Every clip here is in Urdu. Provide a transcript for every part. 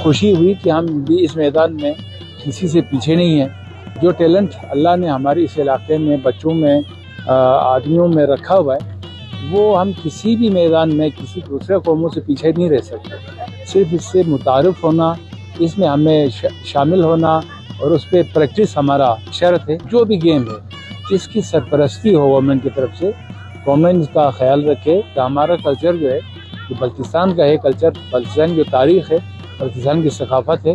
خوشی ہوئی کہ ہم بھی اس میدان میں کسی سے پیچھے نہیں ہیں. جو ٹیلنٹ اللہ نے ہمارے اس علاقے میں بچوں میں آدمیوں میں رکھا ہوا ہے وہ ہم کسی بھی میدان میں کسی دوسرے قوموں سے پیچھے نہیں رہ سکتے. صرف اس سے متعارف ہونا، اس میں ہمیں شامل ہونا اور اس پہ پریکٹس ہمارا شرط ہے. جو بھی گیم ہے اس کی سرپرستی ہو گورنمنٹ کی طرف سے. گورنمنٹ اس کا خیال رکھے کہ ہمارا کلچر جو ہے جو بلتستان کا ہے کلچر، بلتستان کی تاریخ ہے، بلتستان کی ثقافت ہے،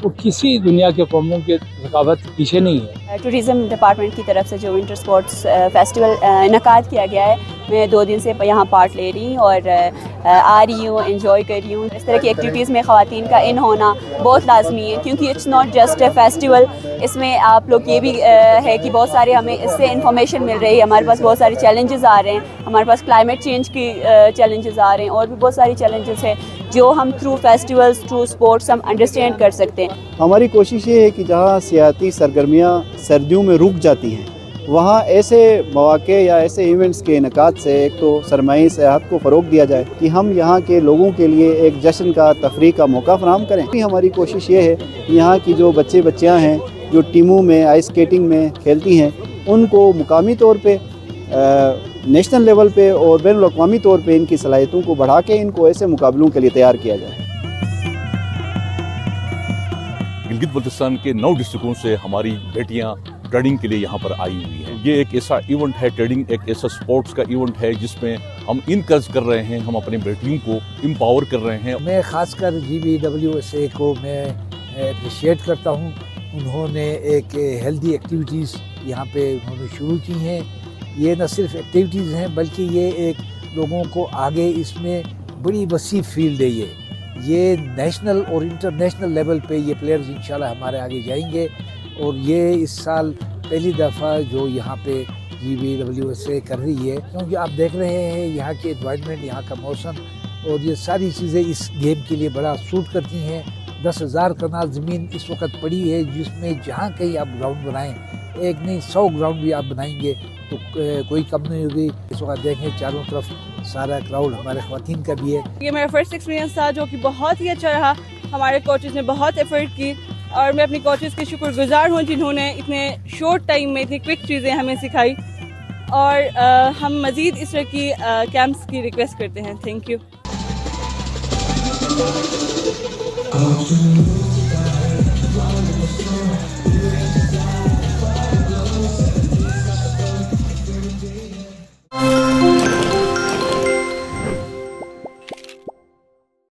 وہ کسی دنیا کے قوموں کے ثقافت پیچھے نہیں ہے. ٹورزم ڈپارٹمنٹ کی طرف سے جو ونٹر اسپورٹس فیسٹیول انعقاد کیا گیا ہے، میں 2 دن سے یہاں پارٹ لے رہی ہوں اور آ رہی ہوں، انجوائے کر رہی ہوں. اس طرح کی ایکٹیویٹیز میں خواتین کا ان ہونا بہت لازمی ہے، کیونکہ it's not just a festival. اس میں آپ لوگ یہ بھی ہے کہ بہت سارے ہمیں اس سے انفارمیشن مل رہی ہے. ہمارے پاس بہت سارے چیلنجز آ رہے ہیں، ہمارے پاس کلائمیٹ چینج کی چیلنجز آ رہے ہیں، اور بھی بہت ساری چیلنجز ہیں جو ہم تھرو فیسٹیولز، تھرو اسپورٹس ہم انڈرسٹینڈ کر سکتے ہیں. ہماری کوشش یہ ہے کہ جہاں سیاحتی سرگرمیاں سردیوں میں رک جاتی ہیں وہاں ایسے مواقع یا ایسے ایونٹس کے انعقاد سے ایک تو سرمائی سیاحت کو فروغ دیا جائے کہ ہم یہاں کے لوگوں کے لیے ایک جشن کا، تفریح کا موقع فراہم کریں. ہماری کوشش یہ ہے کہ یہاں کی جو بچیاں ہیں جو ٹیموں میں آئس اسکیٹنگ میں کھیلتی ہیں ان کو مقامی طور پہ، نیشنل لیول پہ اور بین الاقوامی طور پہ ان کی صلاحیتوں کو بڑھا کے ان کو ایسے مقابلوں کے لیے تیار کیا جائے. گلگت بلتستان کے 9 ڈسٹرکوں سے ہماری بیٹیاں ٹریننگ کے لیے یہاں پر آئی ہوئی ہیں. یہ ایک ایسا ایونٹ ہے، ٹریننگ ایک ایسا سپورٹس کا ایونٹ ہے جس میں ہم انکریج کر رہے ہیں، ہم اپنی بیٹیوں کو امپاور کر رہے ہیں. میں خاص کر GBWSA کو میں اپریشیٹ کرتا ہوں. انہوں نے ایک ہیلدی ایکٹیویٹیز یہاں پہ انہوں نے شروع کی ہیں. یہ نہ صرف ایکٹیویٹیز ہیں بلکہ یہ ایک لوگوں کو آگے اس میں بڑی وسیع فیلڈ ہے. یہ نیشنل اور انٹرنیشنل لیول پہ یہ پلیئرز انشاءاللہ ہمارے آگے جائیں گے. اور یہ اس سال پہلی دفعہ جو یہاں پہ GBWSA کر رہی ہے، کیونکہ آپ دیکھ رہے ہیں یہاں کے انوائرمنٹ، یہاں کا موسم اور یہ ساری چیزیں اس گیم کے لیے بڑا سوٹ کرتی ہیں. 10,000 کنال زمین اس وقت پڑی ہے جس میں جہاں کہیں آپ گراؤنڈ بنائیں، ایک نہیں 100 گراؤنڈ بھی آپ بنائیں گے تو کوئی کم نہیں ہوگی. اس وقت دیکھیں چاروں طرف سارا کراؤڈ ہمارے خواتین کا بھی ہے. یہ میرا فرسٹ ایکسپیرینس تھا جو کہ بہت ہی اچھا رہا. ہمارے کوچز نے بہت ایفرٹ کی اور میں اپنی کوچز کی شکر گزار ہوں جنہوں نے اتنے شارٹ ٹائم میں اتنی کوئک چیزیں ہمیں سکھائی. اور ہم مزید اس طرح کی کیمپس کی ریکویسٹ کرتے ہیں. Thank you.